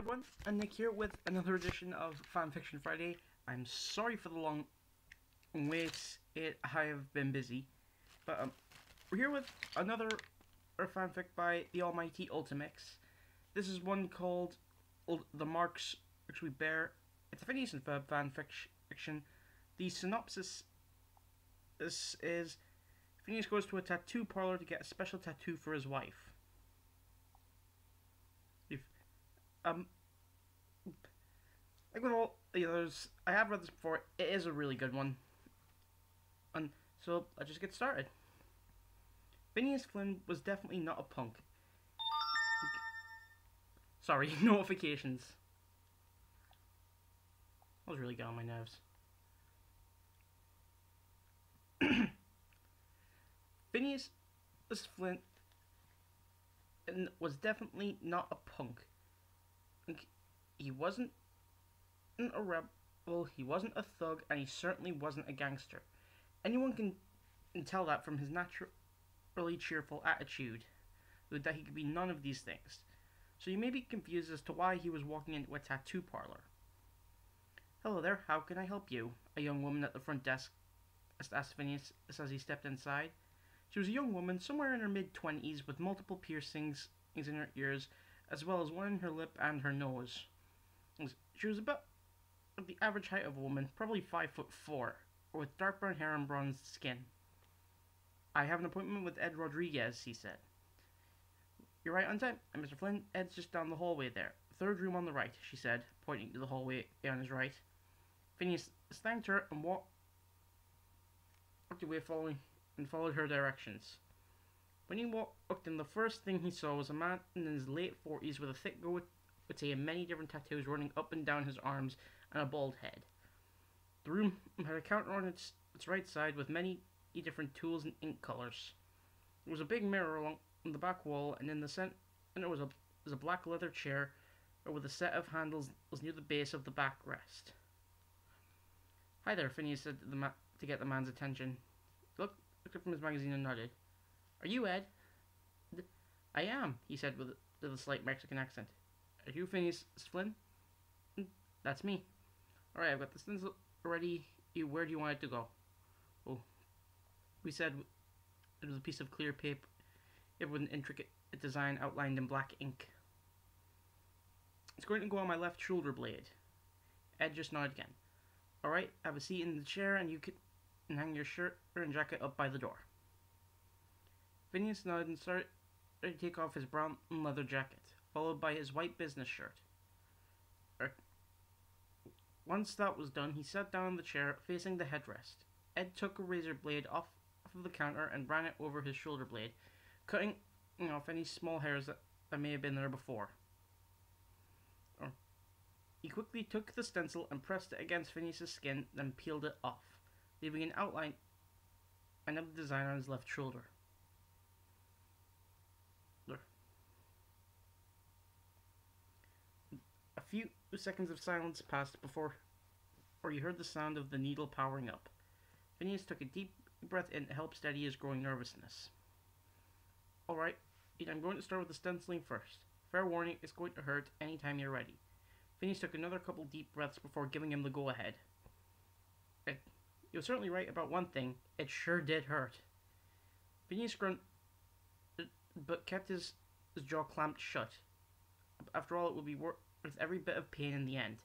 everyone, and Nick here with another edition of Fanfiction Friday. I'm sorry for the long wait, I have been busy, but we're here with another fanfic by TheAlmightyUltimix. This is one called The Marks Which We Bear. It's a Phineas and Ferb fanfiction. The synopsis is Phineas goes to a tattoo parlor to get a special tattoo for his wife. Like with all the others, I have read this before. It is a really good one. And so let's just get started. Phineas Flynn was definitely not a punk. Sorry, notifications. That was really getting on my nerves. Phineas Flynn was definitely not a punk. He wasn't a rebel, he wasn't a thug, and he certainly wasn't a gangster. Anyone can tell that from his naturally cheerful attitude, that he could be none of these things. So you may be confused as to why he was walking into a tattoo parlor. "Hello there, how can I help you?" a young woman at the front desk asked Phineas as he stepped inside. She was a young woman, somewhere in her mid-20s, with multiple piercings in her ears, as well as one in her lip and her nose. She was about the average height of a woman, probably 5'4", with dark brown hair and bronzed skin. "I have an appointment with Ed Rodriguez," he said. "You're right on time, Mr. Flynn. Ed's just down the hallway there. Third room on the right," she said, pointing to the hallway on his right. Phineas thanked her and walked away followed her directions. When he walked in, the first thing he saw was a man in his late 40s with a thick goatee and many different tattoos running up and down his arms and a bald head. The room had a counter on its right side with many different tools and ink colors. There was a big mirror along the back wall, and in the center was a black leather chair with a set of handles near the base of the backrest. "Hi there," Phineas said to get the man's attention. He looked up from his magazine and nodded. "Are you Ed?" "I am," he said with a slight Mexican accent. "Are you Phineas Flynn?" "That's me." "Alright, I've got the stencil ready. Where do you want it to go?" "Oh," we said. It was a piece of clear paper with an intricate design outlined in black ink. "It's going to go on my left shoulder blade." Ed just nodded again. "Alright, have a seat in the chair and you can hang your shirt and jacket up by the door." Phineas nodded and started to take off his brown leather jacket, followed by his white business shirt. Once that was done, he sat down in the chair facing the headrest. Ed took a razor blade off of the counter and ran it over his shoulder blade, cutting off any small hairs that may have been there before. He quickly took the stencil and pressed it against Phineas's skin, then peeled it off, leaving an outline of the design on his left shoulder. A few seconds of silence passed before he heard the sound of the needle powering up. Phineas took a deep breath in to help steady his growing nervousness. "Alright, I'm going to start with the stenciling first. Fair warning, it's going to hurt anytime you're ready." Phineas took another couple deep breaths before giving him the go-ahead. "You're certainly right about one thing. It sure did hurt." Phineas grunted, but kept his jaw clamped shut. After all, it would be worth every bit of pain in the end.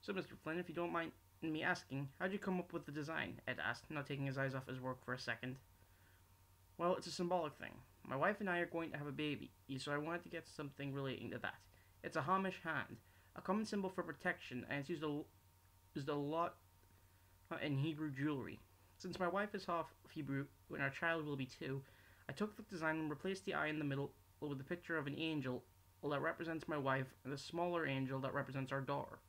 "So, Mr. Flynn, if you don't mind me asking, how'd you come up with the design?" Ed asked, not taking his eyes off his work for a second. "Well, it's a symbolic thing. My wife and I are going to have a baby, so I wanted to get something relating to that. It's a Hamish hand, a common symbol for protection, and it's used a lot in Hebrew jewelry. Since my wife is half Hebrew and our child will be too, I took the design and replaced the eye in the middle with a picture of an angel that represents my wife and a smaller angel that represents our daughter.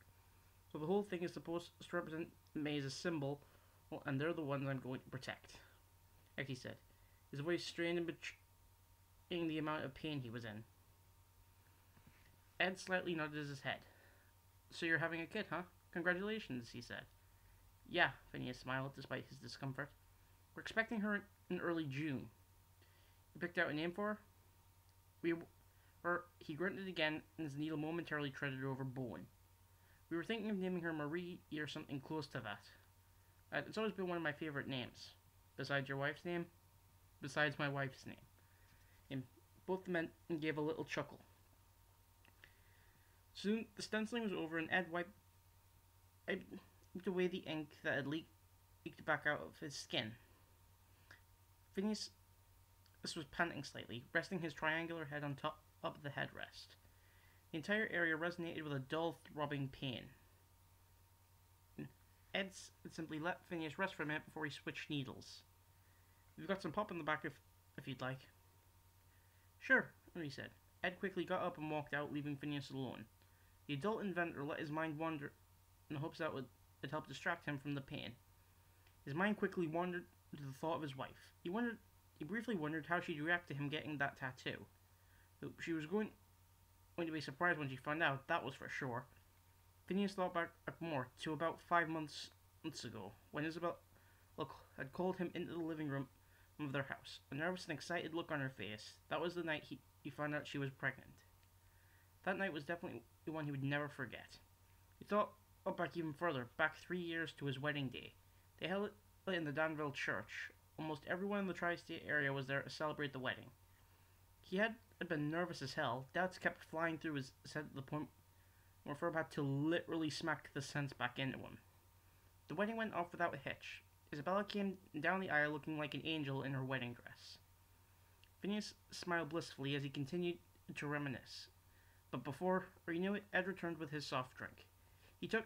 So the whole thing is supposed to represent me as a symbol, and they're the ones I'm going to protect," he said, his voice strained and betraying the amount of pain he was in. Ed slightly nodded his head. "So you're having a kid, huh? Congratulations," he said. "Yeah," Phineas smiled despite his discomfort. "We're expecting her in early June. You picked out a name for her?" Or he grunted again, and his needle momentarily treaded over Bowen. We were thinking of naming her Marie or something close to that. It's always been one of my favorite names. Besides your wife's name? Besides my wife's name. And both the men gave a little chuckle. Soon the stenciling was over, and Ed wiped away the ink that had leaked back out of his skin. Phineas was panting slightly, resting his triangular head on top of the headrest. The entire area resonated with a dull, throbbing pain. Ed simply let Phineas rest for a minute before he switched needles. "We've got some pop in the back if you'd like." "Sure," he said. Ed quickly got up and walked out, leaving Phineas alone. The adult inventor let his mind wander in the hopes that would help distract him from the pain. His mind quickly wandered to the thought of his wife. He briefly wondered how she'd react to him getting that tattoo. She was going to be surprised when she found out, that was for sure. Phineas thought back more to about 5 months ago, when Isabel had called him into the living room of their house, a nervous and excited look on her face. That was the night he found out she was pregnant. That night was definitely one he would never forget. He thought back even further, back 3 years to his wedding day. They held it in the Danville church. Almost everyone in the tri-state area was there to celebrate the wedding. He had been nervous as hell. Doubts kept flying through his head to the point where Ferb had to literally smack the sense back into him. The wedding went off without a hitch. Isabella came down the aisle looking like an angel in her wedding dress. Phineas smiled blissfully as he continued to reminisce. But before he knew it, Ed returned with his soft drink. He took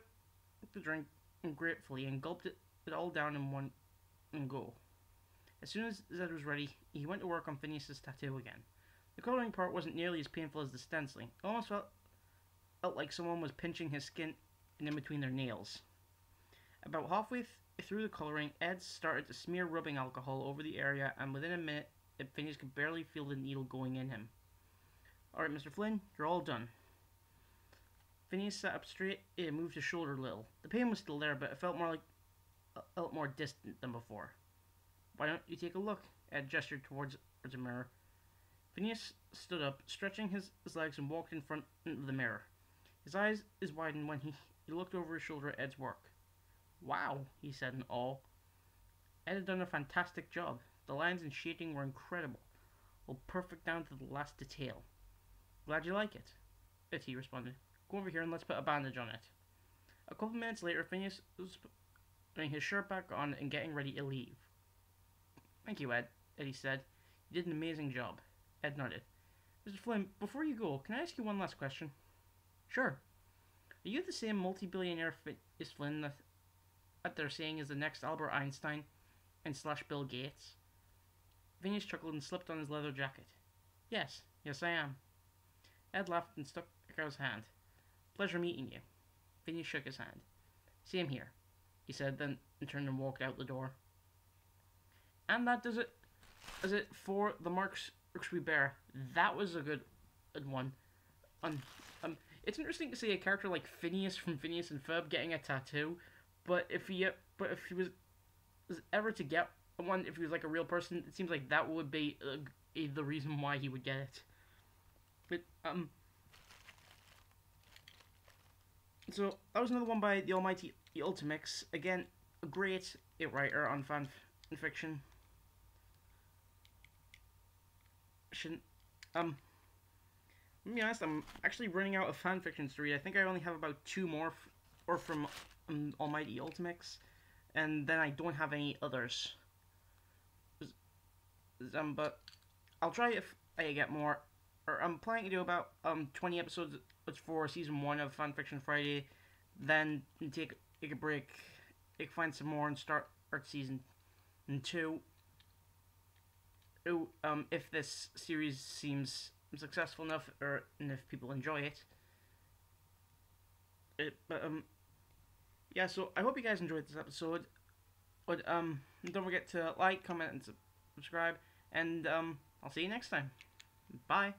the drink gratefully and gulped it all down in one go. As soon as Ed was ready, he went to work on Phineas's tattoo again. The coloring part wasn't nearly as painful as the stenciling. It almost felt like someone was pinching his skin in between their nails. About halfway through the coloring, Ed started to smear rubbing alcohol over the area, and within a minute, Phineas could barely feel the needle going in him. "Alright, Mr. Flynn, you're all done." Phineas sat up straight and moved his shoulder a little. The pain was still there, but it felt more distant than before. "Why don't you take a look?" Ed gestured towards a mirror. Phineas stood up, stretching his legs, and walked in front of the mirror. His eyes widened when he looked over his shoulder at Ed's work. "Wow," he said in awe. Ed had done a fantastic job. The lines and shading were incredible, all perfect down to the last detail. "Glad you like it," he responded. "Go over here and let's put a bandage on it." A couple minutes later, Phineas was putting his shirt back on and getting ready to leave. "Thank you, Ed," Eddie said. "You did an amazing job." Ed nodded. "Mr. Flynn, before you go, can I ask you one last question?" "Sure." "Are you the same multi-billionaire Phineas Flynn that they're saying is the next Albert Einstein and / Bill Gates?" Phineas chuckled and slipped on his leather jacket. Yes, I am." Ed laughed and stuck out his hand. "Pleasure meeting you." Phineas shook his hand. "Same here," he said, then turned and walked out the door. And that does it for the Marks We Bear. That was a good one. It's interesting to see a character like Phineas from Phineas and Ferb getting a tattoo, but if he was ever to get one, if he was like a real person, it seems like that would be the reason why he would get it. But so that was another one by TheAlmightyUltimix. Again, a great writer on fanfiction. Let me be honest, I'm actually running out of fanfiction to read. I think I only have about 2 more from TheAlmightyUltimix, and then I don't have any others. But I'll try if I get more. Or I'm planning to do about 20 episodes for season 1 of Fanfiction Friday, then take a break, find some more, and start season 2. If this series seems successful enough, and if people enjoy it. Yeah, so I hope you guys enjoyed this episode. But don't forget to like, comment, and subscribe, and I'll see you next time. Bye.